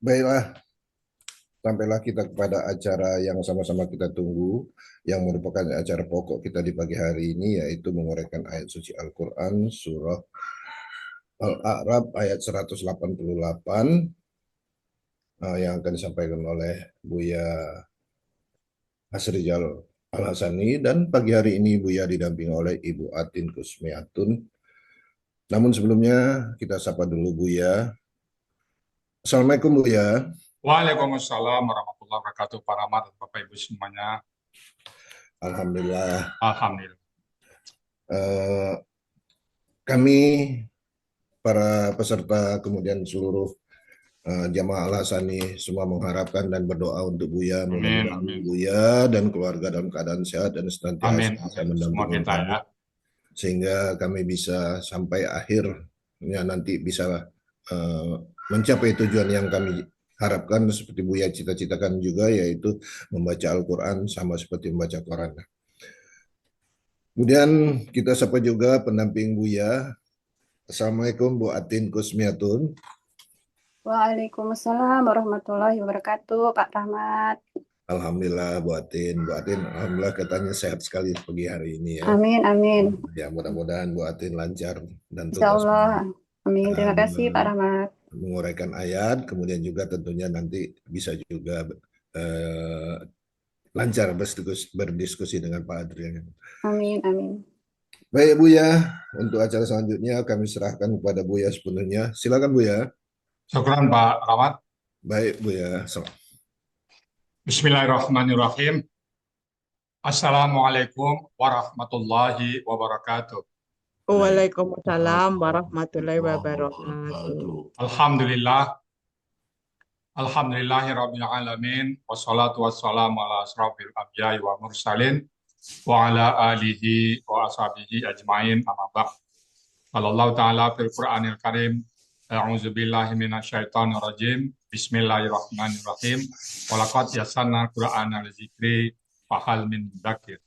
Baiklah, sampailah kita kepada acara yang sama-sama kita tunggu, yang merupakan acara pokok kita di pagi hari ini, yaitu menguraikan ayat suci Al-Quran, surah Al-A'raf ayat 188, yang akan disampaikan oleh Buya Asrijal Al-Hasani, dan pagi hari ini Buya didampingi oleh Ibu Atin Kusmiatun. Namun sebelumnya kita sapa dulu Buya. Assalamualaikum Buya. Waalaikumsalam warahmatullahi wabarakatuh, Pak Rahmat dan Bapak Ibu semuanya. Alhamdulillah. Alhamdulillah. Eh, Kami para peserta kemudian seluruh jamaah Al-Hasani semua mengharapkan dan berdoa untuk Buya, Amin, mudah-mudahan amin. Buya dan keluarga dalam keadaan sehat dan Amin, senantiasa bisa amin. Semua mendampingi kita kami ya. sehingga kami bisa sampai akhirnya nanti bisa uh, mencapai tujuan yang kami harapkan seperti Buya cita-citakan juga, yaitu membaca Al-Quran sama seperti membaca Quran. Kemudian kita sapa juga pendamping Buya. Assalamualaikum Bu Atin Kusmiatun. Waalaikumsalam warahmatullahi wabarakatuh, Pak Rahmat. Alhamdulillah Bu Atin. Bu Atin, alhamdulillah katanya sehat sekali pagi hari ini ya. Amin, amin. Ya mudah-mudahan Bu Atin lancar dan Insya tugas Allah. Amin. Terima kasih, Pak dan Rahmat. menguraikan ayat, kemudian juga tentunya nanti bisa juga eh, lancar berdiskusi dengan Pak Adrian. Amin, amin. Baik Bu ya, untuk acara selanjutnya kami serahkan kepada Bu ya sepenuhnya. Silakan Bu ya. Syukran Pak Rahmat. Baik Bu ya. Bismillahirrahmanirrahim. Assalamualaikum warahmatullahi wabarakatuh. Waalaikumsalam warahmatullahi wabarakatuh. Alhamdulillah. Alhamdulillahirabbil alamin. Wassalatu wassalamu ala asrofil anbiya'i wa mursalin wa ala alihi wa ashabihi ajmain, amma ba'd. Allah Ta'ala fil Qur'anil Karim, a'udzu billahi minasyaitonir rajim. Bismillahirrahmanirrahim. Walaqad yassarna Qur'ana lidzikri fahal min dzakir.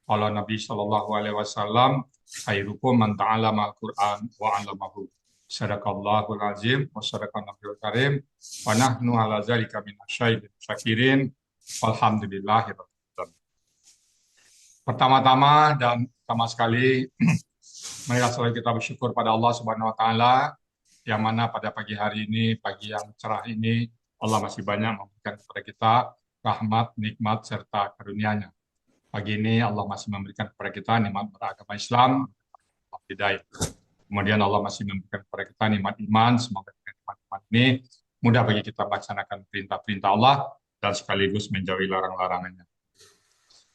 Qala Nabi sallallahu alaihi wasallam, khairukum man ta'allama al-Qur'an wa 'allamahu. Sadaqallahul azim wa sadaqan nabiyul karim wa nahnu ala dzalika minasyaitonir syakirin. Walhamdulillahirabbil alamin. Pertama-tama dan pertama sekali marilah selalu kita bersyukur pada Allah Subhanahu wa taala, yang mana pada pagi hari ini, pagi yang cerah ini, Allah masih banyak memberikan kepada kita rahmat, nikmat serta karunia-Nya. Pagi ini Allah masih memberikan kepada kita nikmat beragama Islam, hidayah. Kemudian Allah masih memberikan kepada kita nikmat iman. Semoga dengan nikmat ini mudah bagi kita melaksanakan perintah-perintah Allah dan sekaligus menjauhi larang-larangannya.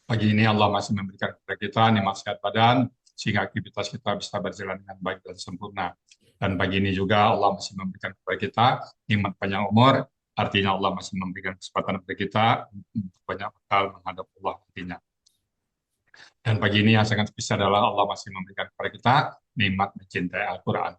Pagi ini Allah masih memberikan kepada kita nikmat sehat badan, sehingga aktivitas kita bisa berjalan dengan baik dan sempurna. Dan pagi ini juga Allah masih memberikan kepada kita nikmat panjang umur, artinya Allah masih memberikan kesempatan kepada kita untuk banyak bekal menghadap Allah nantinya. Dan pagi ini yang sangat spesial adalah Allah masih memberikan kepada kita nikmat mencintai Al-Quran.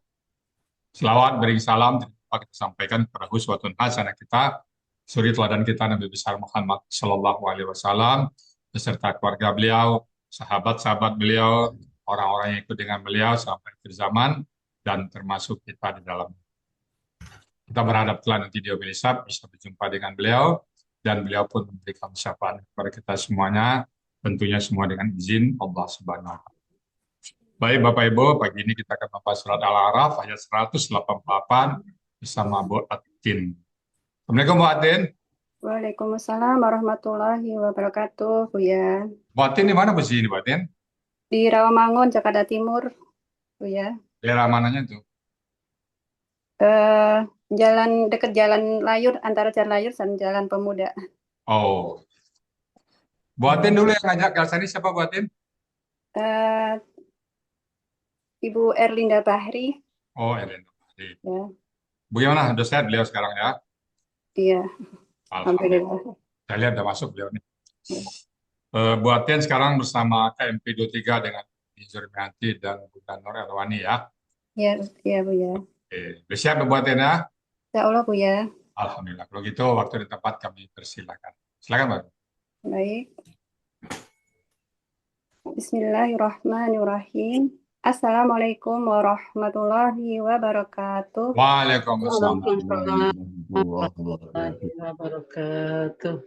Selawat beri salam kita sampaikan kepada uswatun hasanah kita, suri teladan kita Nabi besar Muhammad Sallallahu Alaihi Wasallam beserta keluarga beliau, sahabat-sahabat beliau, orang-orang yang ikut dengan beliau sampai akhir zaman, dan termasuk kita di dalamnya. Kita berharap telah nanti di Yaumil Hisab bisa berjumpa dengan beliau, dan beliau pun memberikan syafaat kepada kita semuanya, tentunya semua dengan izin Allah Subhanahu wa taala. Baik Bapak Ibu, pagi ini kita akan membahas surat Al-A'raf ayat 188 bersama Bu Atin. Assalamualaikum Bu Atin. Waalaikumsalam warahmatullahi wabarakatuh, Bu ya. Bu Atin di mana posisi ini Bu Atin? Di Rawamangun, Jakarta Timur, Bu ya. Daerah mananya tuh? Jalan dekat Jalan Layur, antara Jalan Layur dan Jalan Pemuda. Oh. Bu Atin dulu yang ngajak ke sini siapa Bu Atin? Ibu Erlinda Bahri. Oh, Erlinda. Ya. Bagaimana? Sudah sehat beliau sekarang ya? Iya. Alhamdulillah. Saya lihat sudah masuk beliau nih. Bu Atin sekarang bersama KMP 23 dengan Zurmianti dan Bunda Nur Erwani ya? Iya, iya Bu ya. Oke. Sudah siap Bu Atin ya? Insya Allah Bu ya. Alhamdulillah. Kalau gitu waktu di tempat kami persilakan. Silakan Pak. Baik. Bismillahirrahmanirrahim. Assalamualaikum warahmatullahi wabarakatuh. Waalaikumsalam. Warahmatullahi wabarakatuh.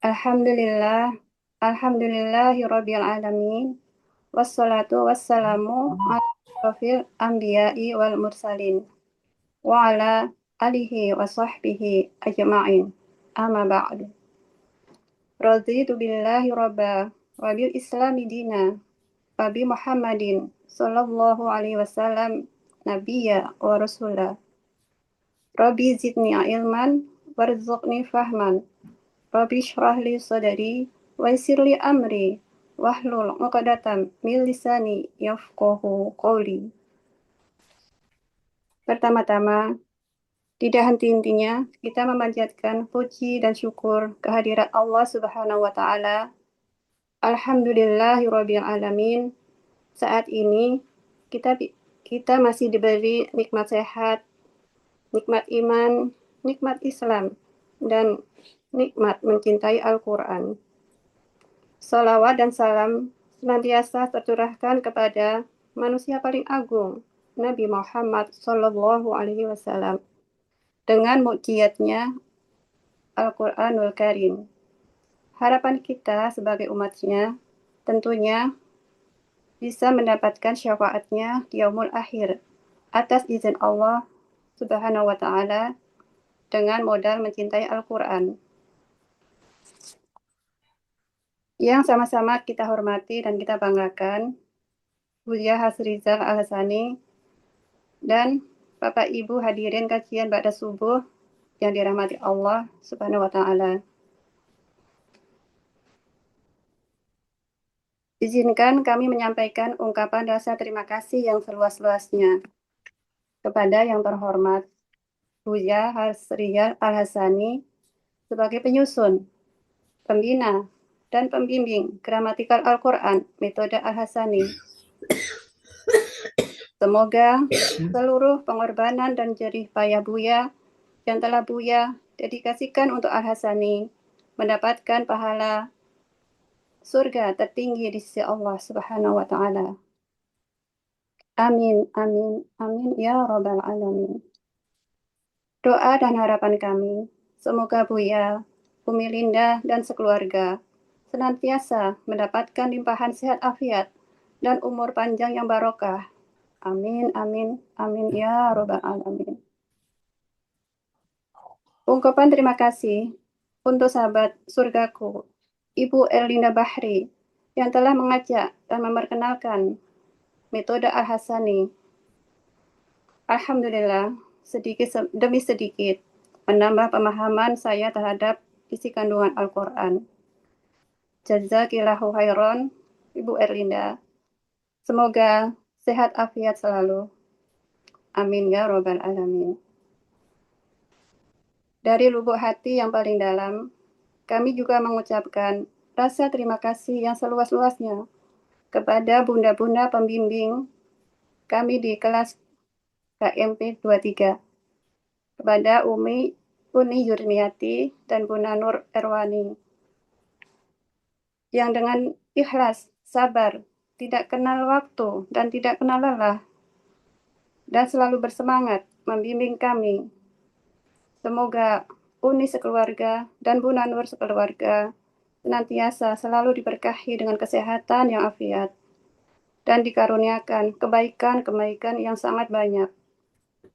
Alhamdulillah, alhamdulillahi rabbil alamin. Wassalatu wassalamu ala asyrofil anbiya'i wal mursalin. Wa ala alihi wa sahbihi ajma'in. Amma ba'du. Raditu billahi rabba wa bil islami dina wa bi Muhammadin sallallahu alaihi wasallam nabiyya wa rasulah. Rabbi zidni ilman warzuqni fahman. Rabbi shrah li sadri wa yassir li amri wahlul 'uqdatam min lisani yafqahu qawli. Pertama-tama, tidak henti-hentinya kita memanjatkan puji dan syukur kehadirat Allah Subhanahu wa taala. Alhamdulillahirabbil alamin. Saat ini kita masih diberi nikmat sehat, nikmat iman, nikmat Islam, dan nikmat mencintai Al-Quran. Salawat dan salam senantiasa tercurahkan kepada manusia paling agung, Nabi Muhammad Sallallahu Alaihi Wasallam, dengan mukjizatnya Al-Quranul Karim. Harapan kita sebagai umatnya tentunya bisa mendapatkan syafaatnya di yaumul akhir atas izin Allah Subhanahu wa Ta'ala dengan modal mencintai Al-Quran. Yang sama-sama kita hormati dan kita banggakan, Buya Hasrizal Al-Hasani dan Bapak Ibu hadirin kajian Ba'da Subuh yang dirahmati Allah Subhanahu wa Ta'ala. Izinkan kami menyampaikan ungkapan rasa terima kasih yang seluas-luasnya kepada yang terhormat Buya Hasrizal Al-Hasani sebagai penyusun, pembina, dan pembimbing gramatikal Al-Quran metode Al-Hasani. Semoga seluruh pengorbanan dan jerih payah Buya yang telah Buya dedikasikan untuk Al-Hasani mendapatkan pahala surga tertinggi di sisi Allah Subhanahu wa Ta'ala. Amin, amin, amin ya Rabbal Alamin. Doa dan harapan kami, semoga Buya, Umi Linda, dan sekeluarga senantiasa mendapatkan limpahan sehat afiat dan umur panjang yang barokah. Amin, amin, amin ya Rabbal Alamin. Ungkapan terima kasih untuk sahabat surgaku, Ibu Erlinda Bahri, yang telah mengajak dan memperkenalkan metode Al-Hasani. Alhamdulillah, sedikit demi sedikit menambah pemahaman saya terhadap isi kandungan Al-Quran. Jazakillahu khairan, Ibu Erlinda. Semoga sehat afiat selalu. Amin ya Rabbal Alamin. Dari lubuk hati yang paling dalam, kami juga mengucapkan rasa terima kasih yang seluas-luasnya kepada bunda-bunda pembimbing kami di kelas KMP 23, kepada Uni Yurniati dan Bunda Nur Erwani, yang dengan ikhlas, sabar, tidak kenal waktu dan tidak kenal lelah, dan selalu bersemangat membimbing kami. Semoga Uni sekeluarga dan Bunda Nur sekeluarga senantiasa selalu diberkahi dengan kesehatan yang afiat dan dikaruniakan kebaikan-kebaikan yang sangat banyak.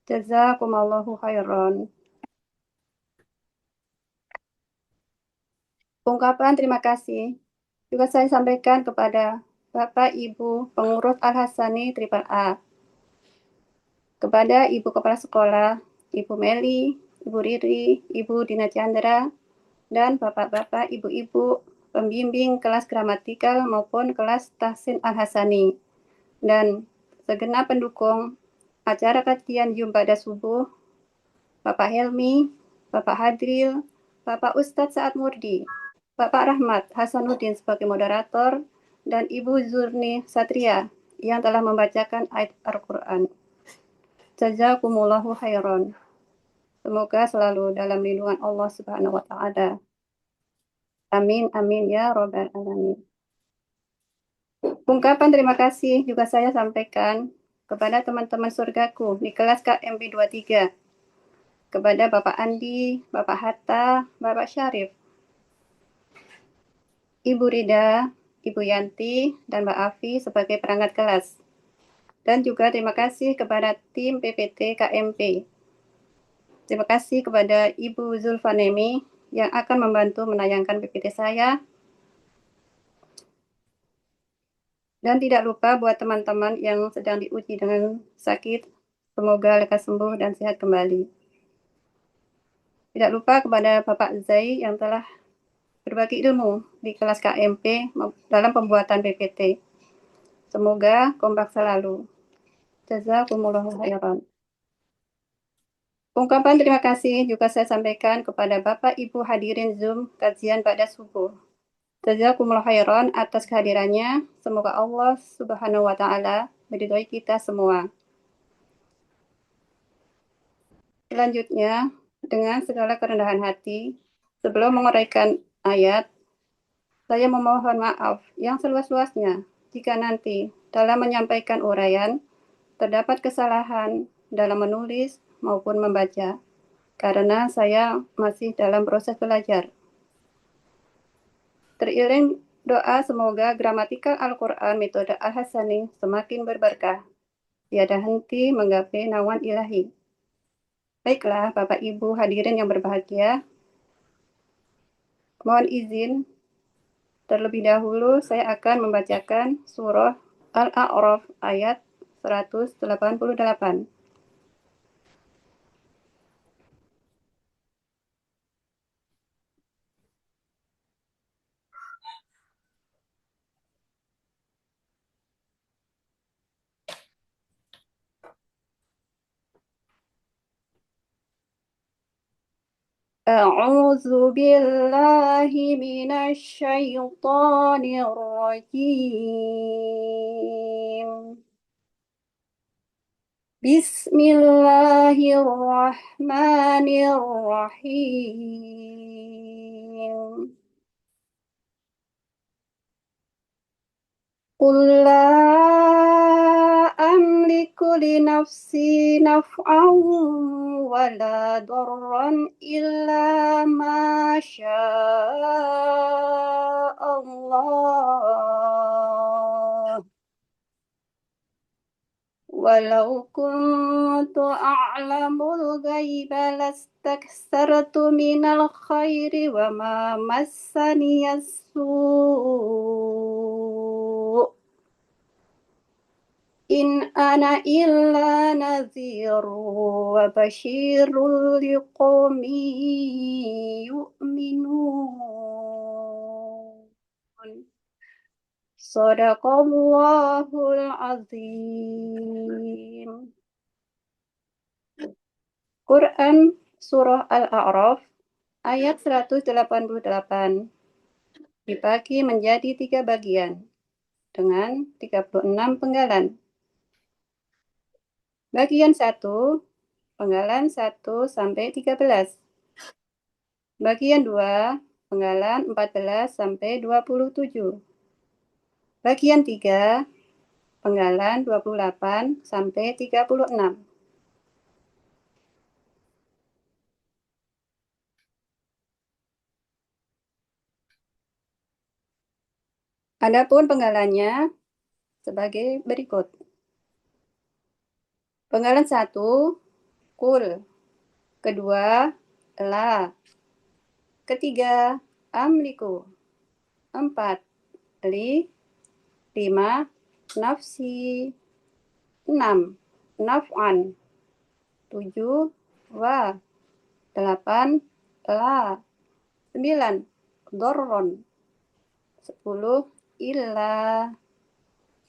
Jazakumallahu khairan. Ungkapan terima kasih juga saya sampaikan kepada Bapak Ibu pengurus Al-Hasani Triple A, kepada Ibu Kepala Sekolah, Ibu Meli, Ibu Riri, Ibu Dina Chandra, dan Bapak-Bapak, Ibu-Ibu pembimbing kelas gramatikal maupun kelas tahsin Al-Hasani, dan segenap pendukung acara kajian Ba'da Subuh, Bapak Helmi, Bapak Hadril, Bapak Ustadz Saad Murdi, Bapak Rahmat Hasanuddin sebagai moderator, dan Ibu Zurni Satria yang telah membacakan ayat Al-Quran. Jazakumullahu khairan. Semoga selalu dalam lindungan Allah Subhanahu wa Ta'ala. Amin, amin ya Rabbal Alamin. Ungkapan terima kasih juga saya sampaikan kepada teman-teman surgaku di kelas KMP 23, kepada Bapak Andi, Bapak Hatta, Bapak Syarif, Ibu Rida, Ibu Yanti, dan Mbak Afi sebagai perangkat kelas. Dan juga terima kasih kepada tim PPT KMP. Terima kasih kepada Ibu Zulfanemi yang akan membantu menayangkan PPT saya. Dan tidak lupa buat teman-teman yang sedang diuji dengan sakit, semoga lekas sembuh dan sehat kembali. Tidak lupa kepada Bapak Zai yang telah berbagi ilmu di kelas KMP dalam pembuatan PPT. Semoga kompak selalu. Jazakumullahu khairan. Ungkapan terima kasih juga saya sampaikan kepada Bapak Ibu hadirin Zoom kajian pada subuh. Jazakumullahu khairan atas kehadirannya. Semoga Allah Subhanahu wa taala meridhoi kita semua. Selanjutnya, dengan segala kerendahan hati, sebelum menguraikan ayat, saya memohon maaf yang seluas-luasnya jika nanti dalam menyampaikan uraian terdapat kesalahan dalam menulis maupun membaca, karena saya masih dalam proses belajar. Teriring doa semoga gramatikal Al-Quran metode Al-Hasani semakin berberkah, tiada henti menggapai naungan ilahi. Baiklah, Bapak Ibu hadirin yang berbahagia, mohon izin terlebih dahulu saya akan membacakan surah Al-A'raf ayat 188. أعوذ بالله من الشيطان الرجيم بسم الله الرحمن الرحيم قل لا أملك لنفسي نفعا ولا ضرا إلا ما شاء الله ولو كنت أعلم الغيب لاستكثرت من الخير وما مسني السوء إن أنا إلا نذير وبشير لقوم يؤمنون Sadaqallahul Azim. Quran Surah Al-A'raf ayat 188 dibagi menjadi 3 bagian dengan 36 penggalan. Bagian 1, penggalan 1 sampai 13. Bagian 2, penggalan 14 sampai 27. Bagian 3, penggalan 28 sampai 36. Adapun penggalannya sebagai berikut. Penggalan 1, kul. Kedua, la. Ketiga, amliku. 4, li. 5, nafsi. 6, naf'an. 7, wa. 8, la. 9, dorron. 10, illa.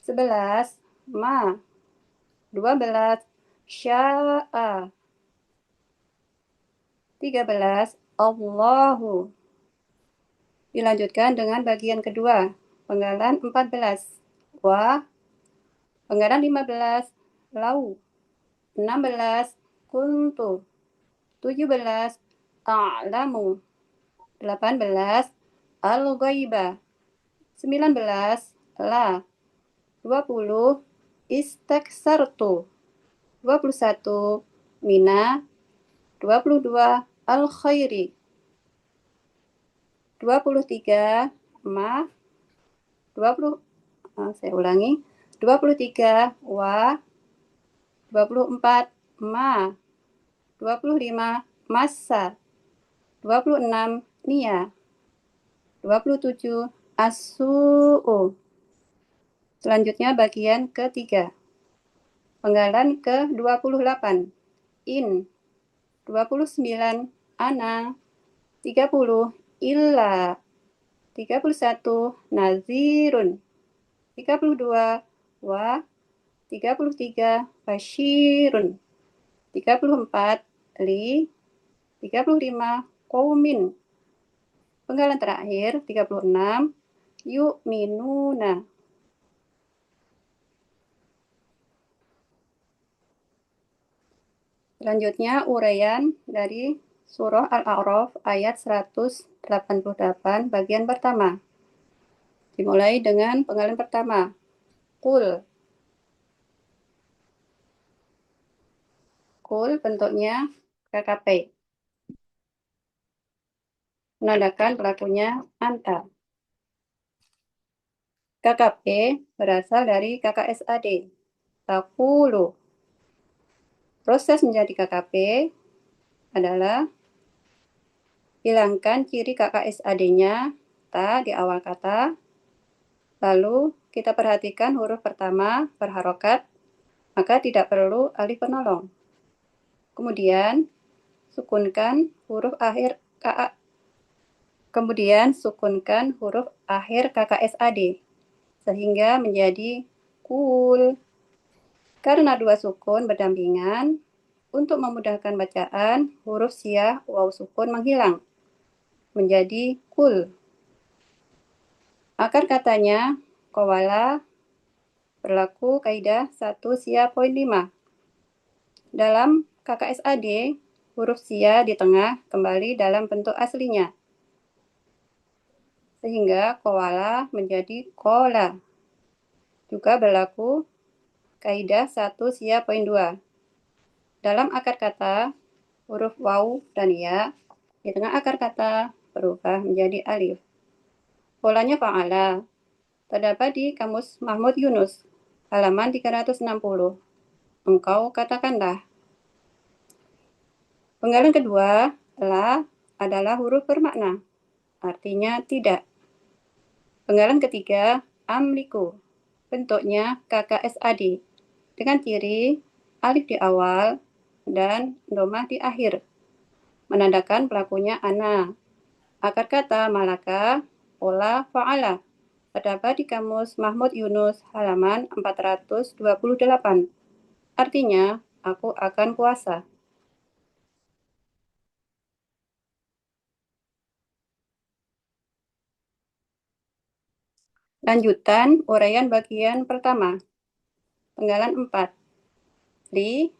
11, ma. 12, sya'a. 13, Allahu. Dilanjutkan dengan bagian kedua, penggalan 14, wa. Penggalan 15, lau. 16, kuntu. 17, a'lamu. 18, al-ghaiba. 19, la. 20 istaksartu. 21 mina. 22 al-khairi. 23 ma. 20 saya ulangi. 23 wa. 24 ma. 25 masa. 26 nia. 27 as-su'u. Selanjutnya bagian ketiga. Penggalan ke-28. In. 29 ana. 30 illa. 31 nazirun. 32 wa. 33 basyirun. 34 li. 35 qaumin. Penggalan terakhir 36 yu'minuna. Selanjutnya uraian dari surah Al-A'raf ayat 188 bagian pertama. Dimulai dengan penggalan pertama. Qul. Qul bentuknya KKP. Menandakan pelakunya anta. KKP berasal dari KKSAD. Taqulu. Proses menjadi KKP adalah hilangkan ciri KKSAD-nya, ta di awal kata. Lalu kita perhatikan huruf pertama berharokat, maka tidak perlu alif penolong. Kemudian sukunkan huruf akhir KKSAD sehingga menjadi kul. Karena dua sukun berdampingan, untuk memudahkan bacaan, huruf siyah waw sukun menghilang menjadi kul. Akar katanya qawala berlaku kaidah 1 siyah poin 5. Dalam KKSAD, huruf siyah di tengah kembali dalam bentuk aslinya. Sehingga qawala menjadi qola. Juga berlaku kaidah 1 siyah poin 2. Dalam akar kata, huruf waw dan ya di tengah akar kata berubah menjadi alif. Polanya fa'ala. Terdapat di Kamus Mahmud Yunus, halaman 360. Engkau katakanlah. Penggalan kedua, la adalah huruf bermakna, artinya tidak. Penggalan ketiga, amliku, bentuknya KKSAD, dengan ciri alif di awal dan domah di akhir, menandakan pelakunya ana. Akar kata malaka, pola fa'ala, terdapat di Kamus Mahmud Yunus, halaman 428. Artinya, aku akan puasa. Lanjutan uraian bagian pertama. Penggalan 4. Li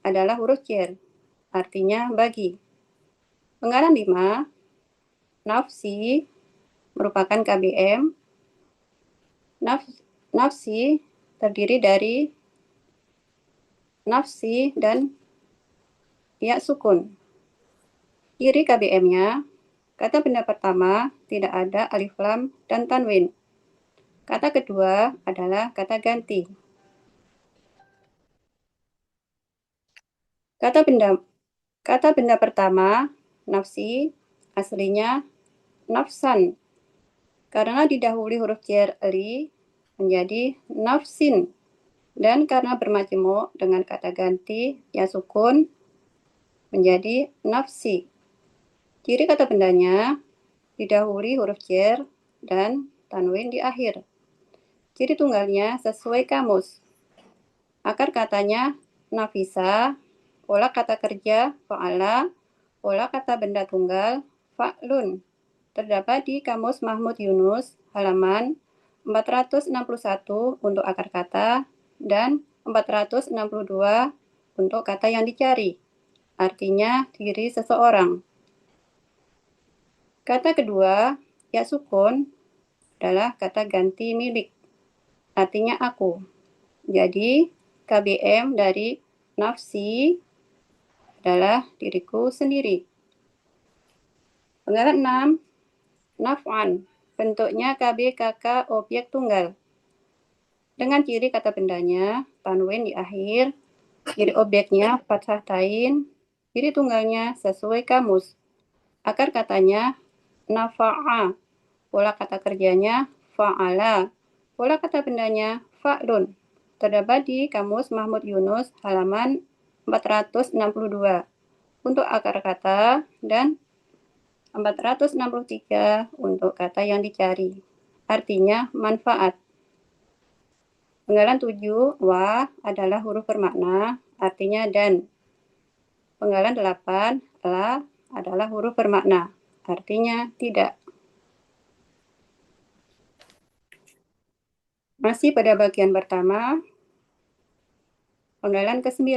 adalah huruf jar, artinya bagi. Penggalan 5. Nafsi merupakan KBM. Nafsi terdiri dari nafsi dan ya sukun. Ciri KBM-nya, kata benda pertama tidak ada alif lam dan tanwin. Kata kedua adalah kata ganti. Kata benda pertama, nafsi, aslinya nafsan. Karena didahului huruf jar li menjadi nafsin. Dan karena bermajmuk dengan kata ganti ya sukun menjadi nafsi. Ciri kata bendanya didahului huruf jar dan tanwin di akhir. Ciri tunggalnya sesuai kamus. Akar katanya nafisa, pola kata kerja fa'ala, pola kata benda tunggal fa'lun. Terdapat di Kamus Mahmud Yunus, halaman 461 untuk akar kata dan 462 untuk kata yang dicari, artinya diri seseorang. Kata kedua, ya sukun, adalah kata ganti milik. artinya aku. Jadi KBM dari nafsi adalah diriku sendiri. Penggalan 6, naf'an. Bentuknya KBKK objek tunggal. Dengan ciri kata bendanya, tanwin di akhir, ciri objeknya fathah tain, ciri tunggalnya sesuai kamus. Akar katanya nafa'a, pola kata kerjanya fa'ala, pola kata bendanya fa'lun. Terdapat di Kamus Mahmud Yunus halaman 462 untuk akar kata dan 463 untuk kata yang dicari. Artinya manfaat. Penggalan 7, wa adalah huruf bermakna, artinya dan. Penggalan 8, la adalah huruf bermakna, artinya tidak. Masih pada bagian pertama, penggalan ke-9.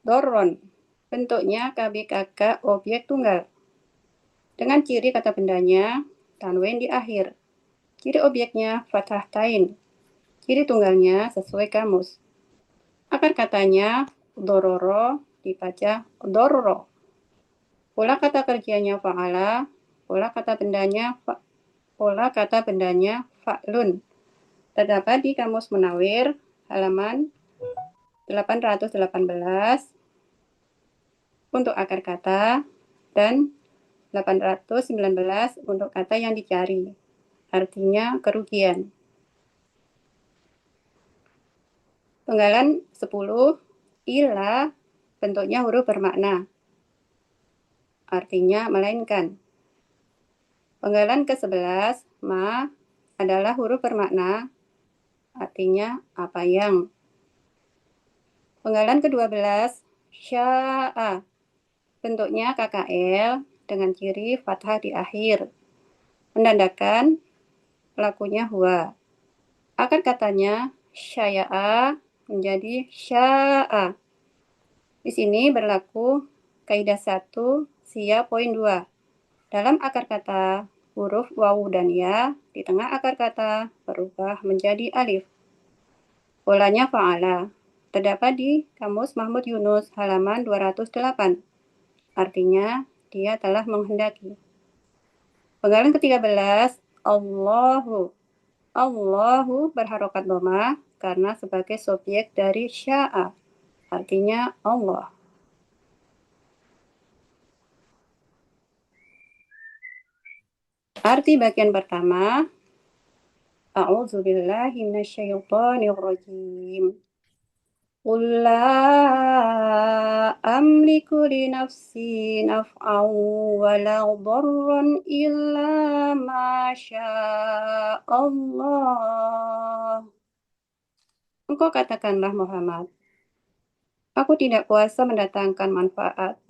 Dorron, bentuknya KBKK objek tunggal. Dengan ciri kata bendanya, tanwin di akhir. Ciri objeknya fathah tain. Ciri tunggalnya sesuai kamus. Akar katanya dororo dibaca dorro. Pola kata kerjanya fa'ala, pola kata bendanya fa'lun. Terdapat di Kamus Munawir halaman 818 untuk akar kata dan 819 untuk kata yang dicari. Artinya kerugian. Penggalan 10, ila bentuknya huruf bermakna, artinya melainkan. Penggalan ke-11, ma adalah huruf bermakna, artinya apa yang. Penggalan ke-12, sya'a bentuknya KKL dengan ciri fathah di akhir, menandakan pelakunya huwa. Akar katanya sya'a menjadi sya'a. Di sini berlaku kaidah 1 sia poin 2. Dalam akar kata, huruf wawu dan ya di tengah akar kata berubah menjadi alif. Polanya fa'ala. Terdapat di Kamus Mahmud Yunus halaman 208. Artinya, dia telah menghendaki. Penggalan ke-13, Allahu. Allahu berharokat dhamma karena sebagai subjek dari sya'a, artinya Allah. Arti bagian pertama, A'udzubillahi minasyaitonirrajim. Qul la amliku li nafsi naf'an wa la dharran illa ma syaa Allah. Engkau katakanlah Muhammad, aku tidak kuasa mendatangkan manfaat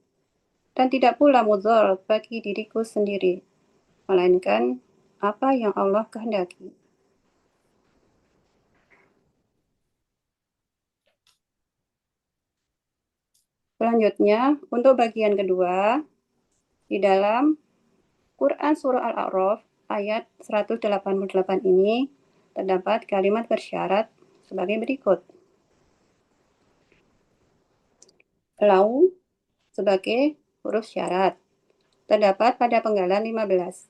dan tidak pula mudhar bagi diriku sendiri, melainkan apa yang Allah kehendaki. Selanjutnya, untuk bagian kedua, di dalam Quran Surah Al-A'raf ayat 188 ini terdapat kalimat bersyarat sebagai berikut. Lau sebagai huruf syarat terdapat pada penggalan 15.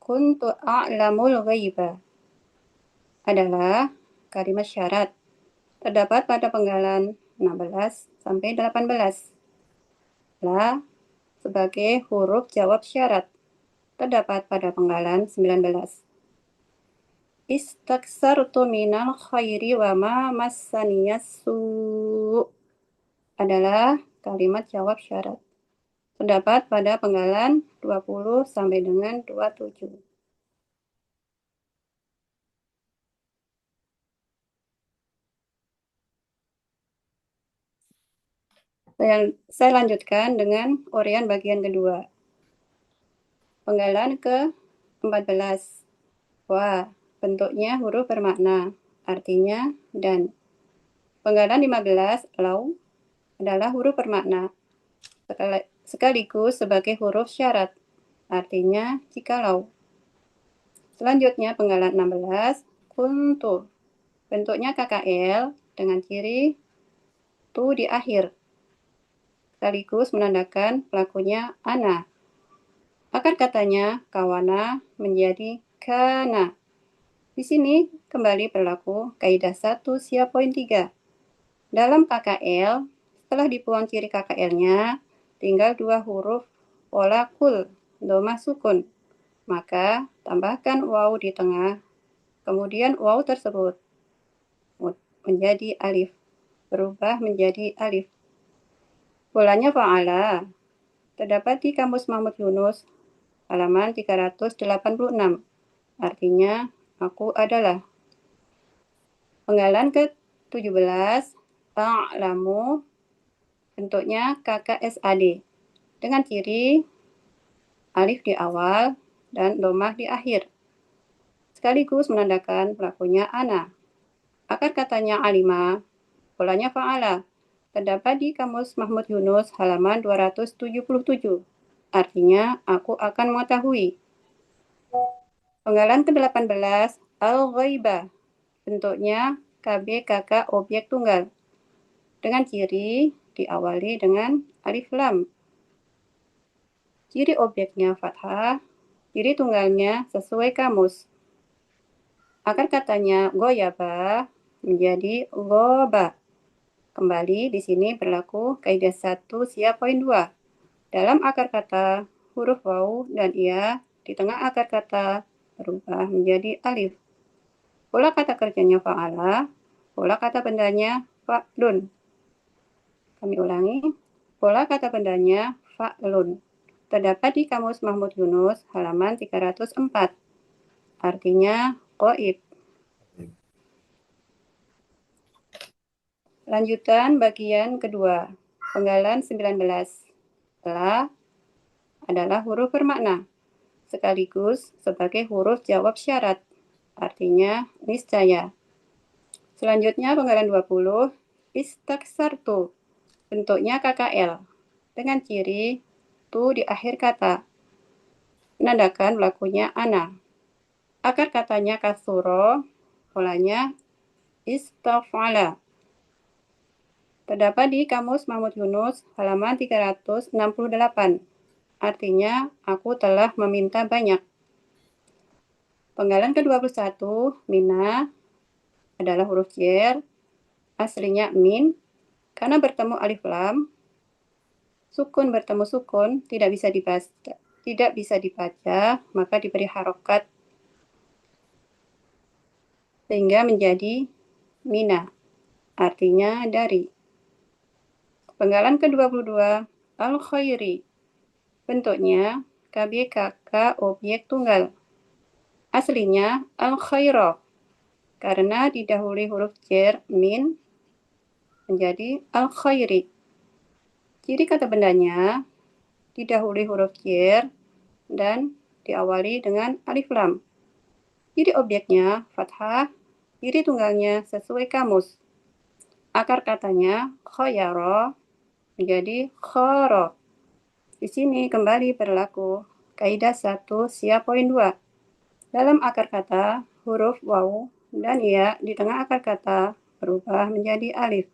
Kuntu a'lamul ghaiba adalah kalimat syarat terdapat pada penggalan 16 sampai 18. La sebagai huruf jawab syarat terdapat pada penggalan 19. Istaksartu minal khairi wa ma massaniyas su' adalah kalimat jawab syarat terdapat pada penggalan 20 sampai dengan 27. Saya lanjutkan dengan uraian bagian kedua. Penggalan ke-14. Wa, bentuknya huruf bermakna, artinya dan. Penggalan 15, lau, adalah huruf bermakna, sekaligus sebagai huruf syarat, artinya jikalau. Selanjutnya penggalan 16, kuntu. Bentuknya KKL dengan ciri tu di akhir, sekaligus menandakan pelakunya ana. Akar katanya kawana menjadi kana. Di sini kembali berlaku kaidah 1 sia poin 3. Dalam KKL, setelah dibuang ciri KKL-nya, tinggal 2 huruf pola kul, dhamma sukun. Maka tambahkan waw di tengah, kemudian waw tersebut menjadi alif, berubah menjadi alif. Polanya fa'ala, terdapat di Kamus Mahmud Yunus, halaman 386. Artinya, aku adalah. Penggalan ke-17, ta'lamu, bentuknya KKSAD, dengan ciri alif di awal dan dhammah di akhir, sekaligus menandakan pelakunya ana. Akar katanya alima, polanya fa'ala, terdapat di Kamus Mahmud Yunus halaman 277. Artinya, aku akan mengetahui. Penggalan ke-18, al-ghaibah, bentuknya KBKK objek tunggal, dengan ciri diawali dengan alif lam. Ciri objeknya fathah, ciri tunggalnya sesuai kamus. Akar katanya goyaba menjadi goba. Kembali di sini berlaku kaidah 1 sia poin 2. Dalam akar kata, huruf waw dan ia di tengah akar kata berubah menjadi alif. Pola kata kerjanya fa'ala, pola kata bendanya fa'lun. Kami ulangi, pola kata bendanya fa'lun. Terdapat di Kamus Mahmud Yunus halaman 304. Artinya qaib. Lanjutan bagian kedua, penggalan 19. La adalah huruf bermakna, sekaligus sebagai huruf jawab syarat, artinya niscaya. Selanjutnya penggalan 20, istaksartu, bentuknya KKL, dengan ciri tu di akhir kata, menandakan pelakunya ana. Akar katanya kasuro, polanya istafala. Terdapat di Kamus Mahmud Yunus halaman 368. Artinya, aku telah meminta banyak. Penggalan ke-21, mina, adalah huruf jer, aslinya min, karena bertemu alif lam, sukun bertemu sukun, tidak bisa dibaca, maka diberi harokat, sehingga menjadi mina, artinya dari. Penggalan ke-22, al-khairi, bentuknya KBKK objek tunggal. Aslinya al-khairo, karena didahului huruf jer min menjadi al-khairi. Ciri kata bendanya didahului huruf jer dan diawali dengan alif lam. Ciri objeknya fathah, ciri tunggalnya sesuai kamus. Akar katanya khoyaro menjadi khoro. Di sini kembali berlaku kaidah 1 sia poin 2. Dalam akar kata, huruf waw dan ya di tengah akar kata berubah menjadi alif.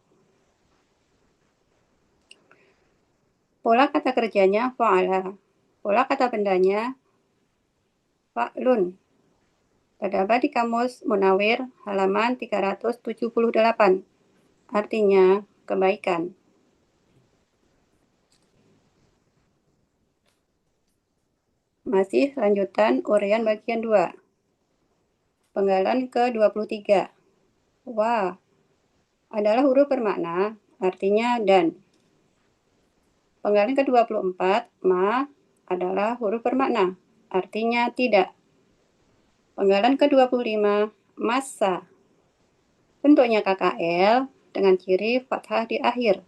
Pola kata kerjanya fa'ala. Pola kata bendanya fa'lun. Terdapat di Kamus Munawir halaman 378. Artinya kebaikan. Masih lanjutan uraian bagian 2. Penggalan ke-23. Wa adalah huruf bermakna, artinya dan. Penggalan ke-24, ma adalah huruf bermakna, artinya tidak. Penggalan ke-25, massa, bentuknya KKL dengan ciri fathah di akhir,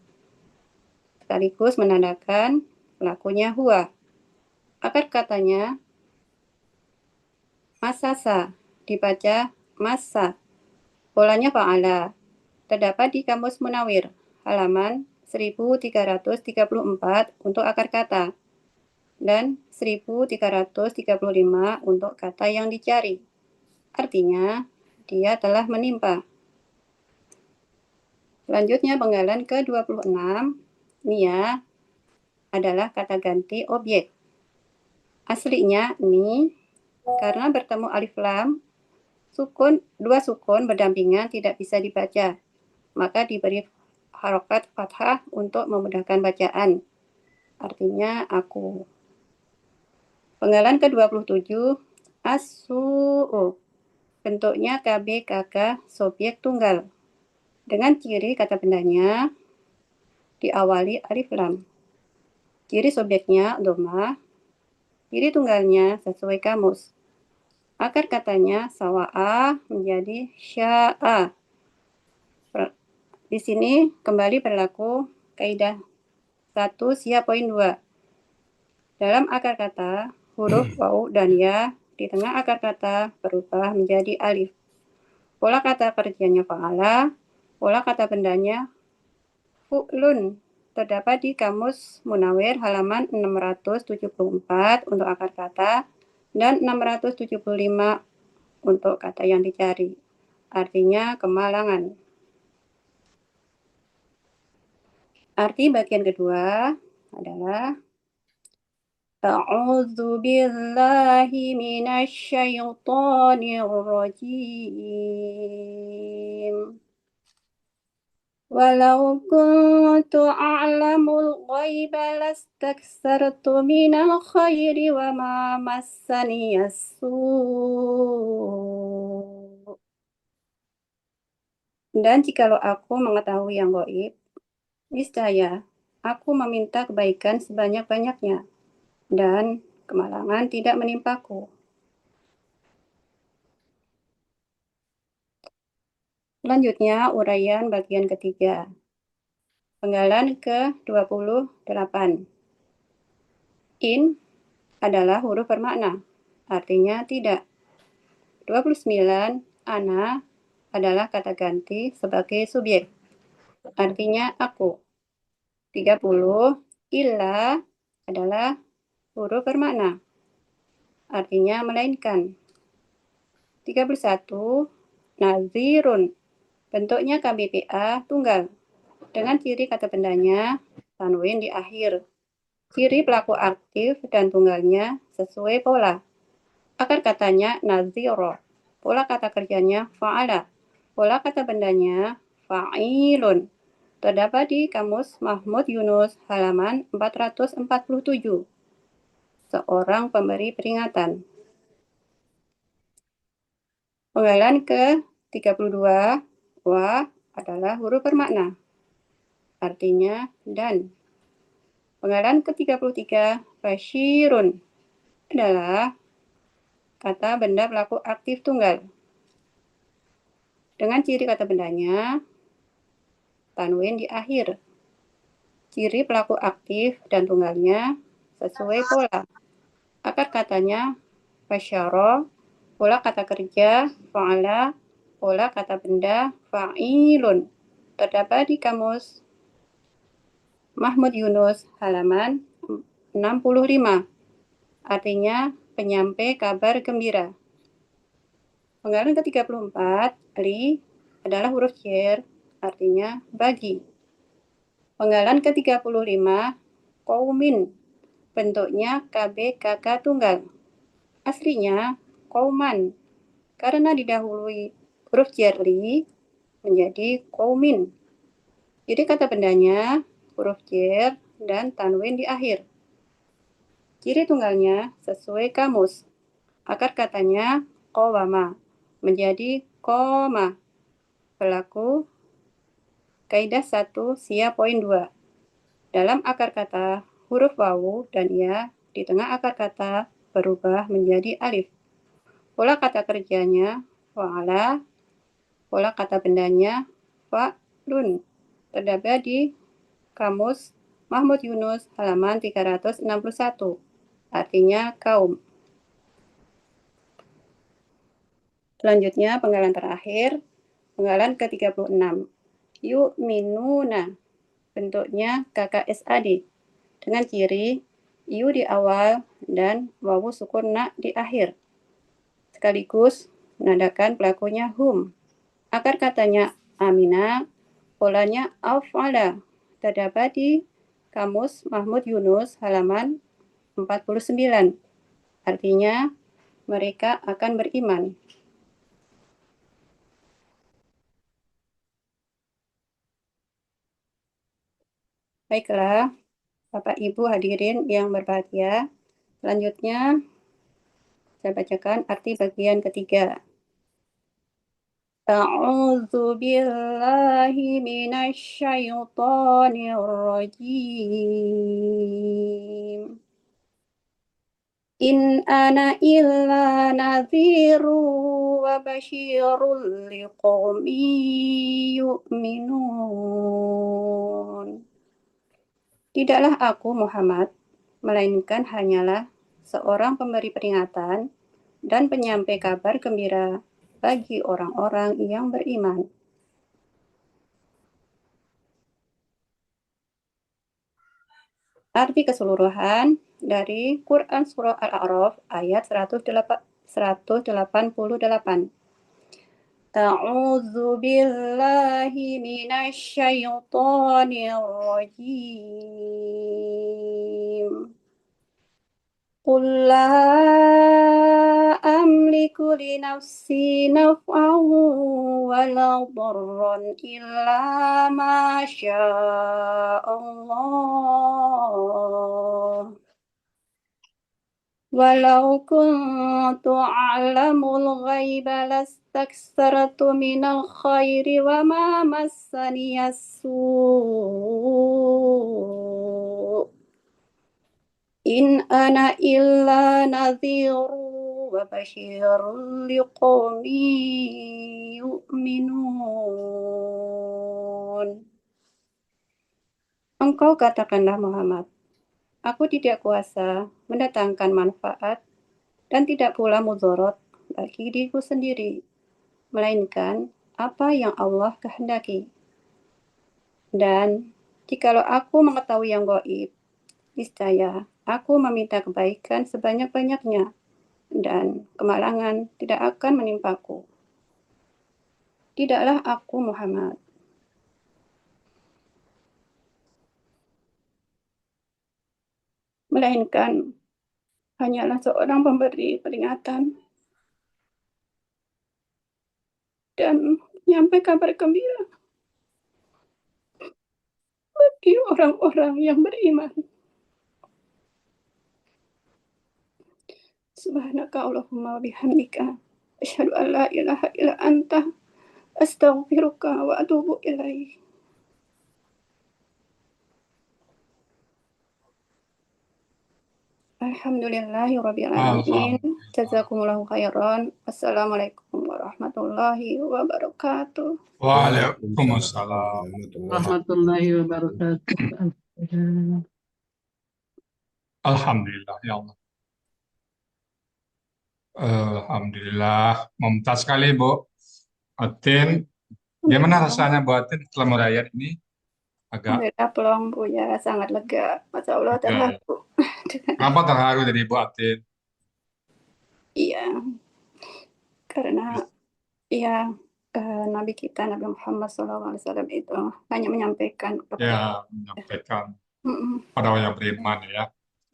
sekaligus menandakan pelakunya huwa. Akar katanya masasa, dibaca massa. Polanya fa'ala. Terdapat di Kamus Munawir, halaman 1334 untuk akar kata, dan 1335 untuk kata yang dicari. Artinya, dia telah menimpa. Selanjutnya penggalan ke-26, nia adalah kata ganti objek. Aslinya ni, karena bertemu alif lam, dua sukun berdampingan tidak bisa dibaca, maka diberi harokat fathah untuk memudahkan bacaan. Artinya aku. Penggalan ke-27, as-su'u. Bentuknya KB, KK, subjek tunggal. Dengan ciri kata bendanya diawali alif lam. Ciri subjeknya dhamma, ciri tunggalnya sesuai kamus. Akar katanya sawa'a menjadi sya'a. Di sini kembali berlaku kaidah 1 sia poin 2. Dalam akar kata, huruf waw dan ya di tengah akar kata berubah menjadi alif. Pola kata kerjanya fa'ala, pola kata bendanya fu'lun. Terdapat di Kamus Munawir halaman 674 untuk akar kata dan 675 untuk kata yang dicari. Artinya kemalangan. Arti bagian kedua adalah A'udzu billahi minasyaitonir rajim. Walau kuntu a'lamul ghaiba lastaksartu minal khairi wa ma massaniyas su'. Dan jikalau aku mengetahui yang gaib, niscaya aku meminta kebaikan sebanyak-banyaknya, dan kemalangan tidak menimpaku. Selanjutnya, uraian bagian ketiga. Penggalan ke-28. In adalah huruf bermakna, artinya tidak. 29, ana adalah kata ganti sebagai subjek, artinya aku. 30, illa adalah huruf bermakna, artinya melainkan. 31, nazirun, bentuknya KBPA tunggal, dengan ciri kata bendanya tanwin di akhir. Ciri pelaku aktif dan tunggalnya sesuai pola. Akar katanya naziro, pola kata kerjanya fa'ala, pola kata bendanya fa'ilun. Terdapat di Kamus Mahmud Yunus halaman 447. Seorang pemberi peringatan. Penggalan ke-32, wa adalah huruf bermakna, artinya dan. Penggalan ke-33, basyirun adalah kata benda pelaku aktif tunggal. Dengan ciri kata bendanya tanwin di akhir. Ciri pelaku aktif dan tunggalnya sesuai pola. Akar katanya basyara, pola kata kerja fa'ala, pola kata benda fa'ilun. Terdapat di Kamus Mahmud Yunus halaman 65. Artinya penyampai kabar gembira. Penggalan ke-34, li adalah huruf jar, artinya bagi. Penggalan ke-35, qaumin, bentuknya KB KK tunggal. Aslinya qauman, karena didahului huruf jar li menjadi qaumin. Jadi kata bendanya huruf jar dan tanwin di akhir. Ciri tunggalnya sesuai kamus. Akar katanya qawama menjadi koma. Berlaku kaidah 1 sia poin 2. Dalam akar kata huruf wawu dan ya di tengah akar kata berubah menjadi alif. Pola kata kerjanya fa'ala, pola kata bendanya fa'lun. Terdapat di Kamus Mahmud Yunus halaman 361. Artinya kaum. Selanjutnya penggalan terakhir, penggalan ke-36. Yu'minuna, bentuknya KKSAD, dengan ciri yu di awal dan wawu sukun na di akhir. Sekaligus menandakan pelakunya hum. Akar katanya amina, polanya af'ala. Terdapat di Kamus Mahmud Yunus halaman 49. Artinya, mereka akan beriman. Baiklah, Bapak Ibu hadirin yang berbahagia. Selanjutnya, saya bacakan arti bagian ketiga. A'udzu billahi minasyaitonir rajim. In ana illa nadhiru wa basyirul liqaumin yu'minun. Tidaklah aku Muhammad, melainkan hanyalah seorang pemberi peringatan dan penyampai kabar gembira bagi orang-orang yang beriman. Arti keseluruhan dari Quran Surah Al-A'raf ayat 188. A'udzu billahi minasyaitonir rajim. Qul la amliku li nafsi naf'an wala darran illa ma Allah. Walau kuntu a'lamul ghaiba lastaksartu minal khairi wa ma massaniyas su'. In ana illa nadhiru wa basyirul liqaumin yu'minun. Engkau katakanlah Muhammad, aku tidak kuasa mendatangkan manfaat dan tidak pula mudarat bagi diriku sendiri, melainkan apa yang Allah kehendaki. Dan jikalau aku mengetahui yang gaib, niscaya aku meminta kebaikan sebanyak-banyaknya, dan kemalangan tidak akan menimpaku. Tidaklah aku Muhammad, melainkan hanyalah seorang pemberi peringatan dan nyampai kabar gembira bagi orang-orang yang beriman. Subhanaka Allahumma wa bihamdika asyhadu an la ilaha illa anta astaghfiruka wa atubu ilaik. Alhamdulillahirabbil alamin. Jazakumullahu khairan. Assalamualaikum warahmatullahi wabarakatuh. Waalaikumsalam. Warahmatullahi wabarakatuh. Alhamdulillah ya Allah. Alhamdulillah. Mumtaz sekali Bu Atin. Gimana rasanya Bu Atin setelah merayat ini? Agak Alhamdulillah plong Bu ya, sangat lega. Masya Allah lega ya. terharu. Kenapa terharu dari Bu Atin? Iya, karena ya Nabi kita Nabi Muhammad SAW itu hanya menyampaikan Ya, menyampaikan Mm-mm. pada orang yang beriman ya.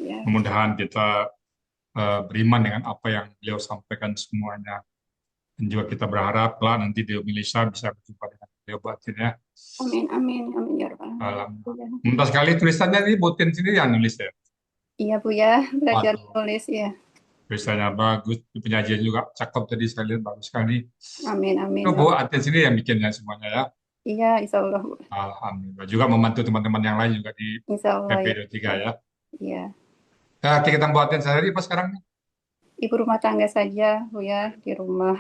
Ya, Mudah-mudahan kita beriman dengan apa yang beliau sampaikan semuanya. Dan juga kita berharap kelak nanti di Indonesia bisa berjumpa dengan beliau Bu Atin ya. amin amin amin ya rabbal alamin. Alhamdulillah. Mumtaz sekali tulisannya ini Bu Atin sendiri yang nulis ya. Iya Bu ya, belajar Waduh. tulis ya. Tulisannya bagus, penyajian juga cakep tadi saya lihat bagus sekali. Amin amin. Itu Bu Atin sendiri yang bikinnya semuanya ya. Iya, insya Allah Bu. Alhamdulillah. Juga membantu teman-teman yang lain juga di Insya Allah ya. PP23 ya. Iya. Kegiatan Bu Atin sehari apa sekarang? Ibu rumah tangga saja Bu ya, di rumah.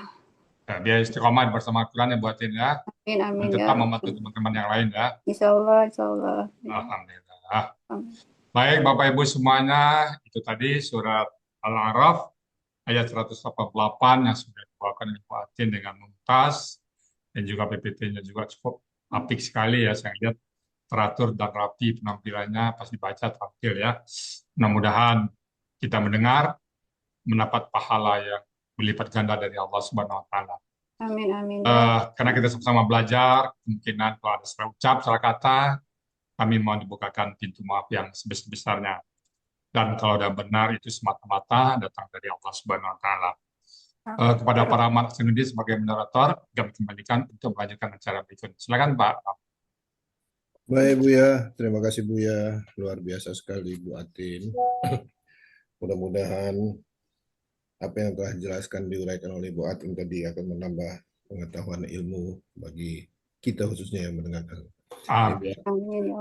Dia istiqomah bersama Al-Quran ya Bu Atin ya. Amin amin Dan ya. tetap membantu teman-teman yang lain ya. Insya Allah insya Allah. Ya. Alhamdulillah. Amin. Baik Bapak Ibu semuanya, itu tadi surat Al-A'raf ayat 188 yang sudah dibawakan oleh Bu Atin dengan Mumtaz dan juga PPT-nya juga cukup apik sekali ya, saya lihat teratur dan rapi penampilannya, pas dibaca terampil ya. Mudah-mudahan kita mendengar mendapat pahala yang berlipat ganda dari Allah Subhanahu wa taala. Amin, amin. Ya. Karena kita sama-sama belajar, kemungkinan kalau ada salah ucap, salah kata, kami mohon dibukakan pintu maaf yang sebesar-besarnya. Dan kalau sudah benar itu semata-mata datang dari Allah Subhanahu wa taala. Kepada para amat sendiri sebagai moderator, kami kembalikan untuk melanjutkan acara berikut. Silakan Pak. Baik Buya, terima kasih Buya, luar biasa sekali Bu Atin. Mudah-mudahan apa yang telah dijelaskan diuraikan oleh Bu Atin tadi akan menambah pengetahuan ilmu bagi kita khususnya yang mendengarkan. Amin. Amin ya